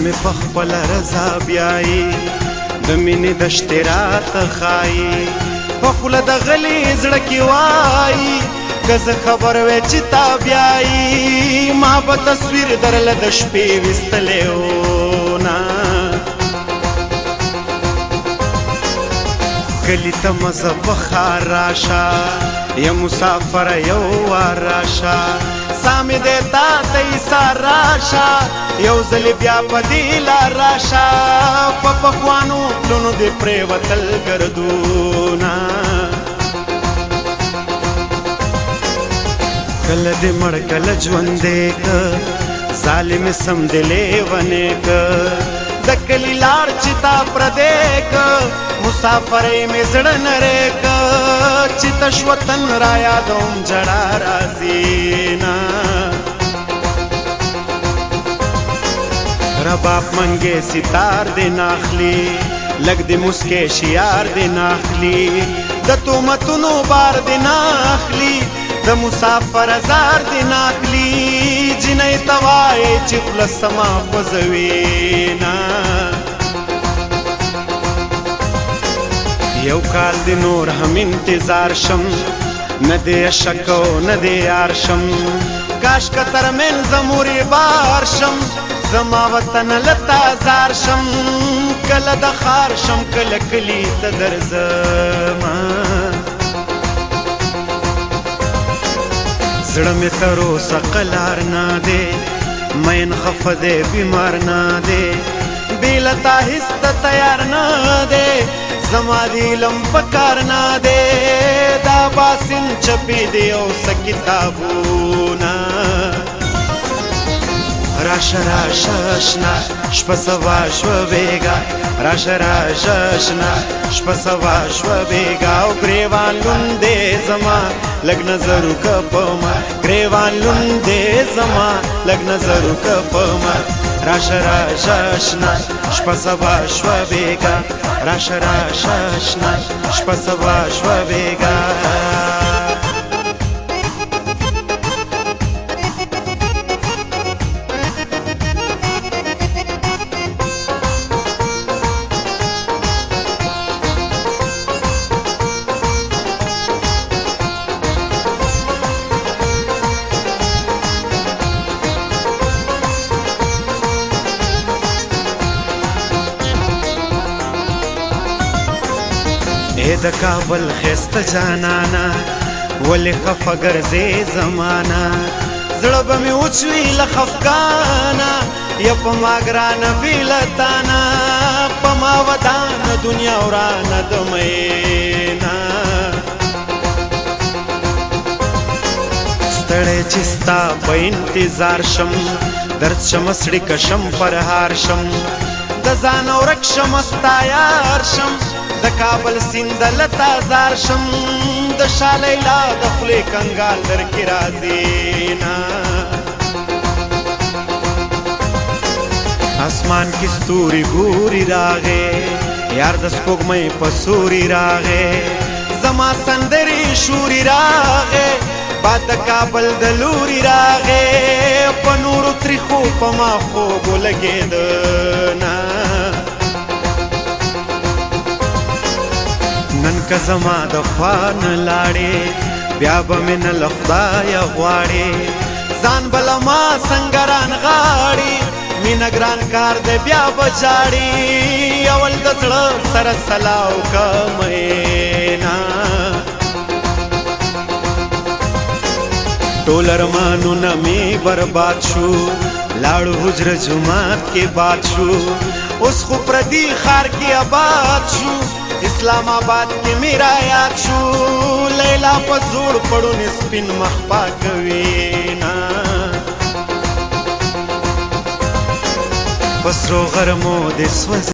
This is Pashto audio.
مې په خپله رضا بیایي د مینې دشتې راته ښایي په خوله د غلي زړه کې وایي که زه خبر وی چې تا بیایي ما به تصویر درله د شپې ویستلی و نه کلي ته مزه په ښار راشه یا مسافر یو وار راشه سا مې دی تا ته ایسار راشه یو ځلې بیا په دې لار راشه په پخوانو پلونو دې پرېوتل ګردونه کله دې مړ کله ژوندی که ظالم سم دې لیونی که د کلي لار چې تا پردی که مسافرۍ مې زړه نری که چې تش وطن را یادوم جړا راځي نه رباب منګې ستار دې ناخلي لږ دې مسکې شیار دې ناخلي د تهمتونو بار دې ناخلي د مسافر زار دې ناخلي جنۍ ته وایې چې خوله سما خوځوي نه یو کال دی نور هم انتظار شم نه دی شک او نه دی یار شم کاش که ترمنځ مورې بار شم زما وطن لتا زار شم کله د ښار شم کله کلي ته درځمه زړه مې تر اوسه قلار نه دی مین خفه دی بیمار نه دی بې له تا هېڅ ته تیار نه دی زما د علم په کار نه دی دا باسن چپې دی او څه کتابونه راشه راشه اشنا شپه سبا شوه بېګا راشه راشه اشنا شپه سبا شوه بېګا او ګریوان لوند دی زما لږ نظر وکړه په ما ګریوان لوند دی زما لږ نظر وکړه په ما راشه راشه اشنا شپه سبا شوه بېګا راشه راشه اشنا شپه سبا شوه بېګا اے د کابل ښایسته جانانه ولې خفه ګرځې زمانه زړه به مې وچ وي له خفګانه یا په ما ګرانه بې له تانه په ما ودانه دنیا ورانه د میینه ستړی چې ستا په انتظار شم درد شم سړي کشم پرهار شم د ځان ورک شم ستا یار شم د کابل سیند لتا زار شم د شاه لیلا د خولې کنګال درکې راځي نه اسمان کې ستوري ګوري راغې یار د سپوږمۍ په سوري راغې زما سندرې شوري راغې باد د کابل د لوري راغې په نورو تریخو په ما خوب ولګېده نه نن که زما د خوا نه لاړې بیا به مې نه له خدایه غواړې ځان به له ما څنګه رانغاړې مینه ګران کار دی بیا به ژاړې اول د زړه سره سلا وکړه میینه ټول ارمانونه مې برباد شو لاړو حجره جومات کې باد شو اوس خو پردي ښار کې آباد شو اسلام آباد کې میرا یاد شو لیلا په زوړ پړونې سپین مخ پاکوي نه په سرو غرمو دې سوځي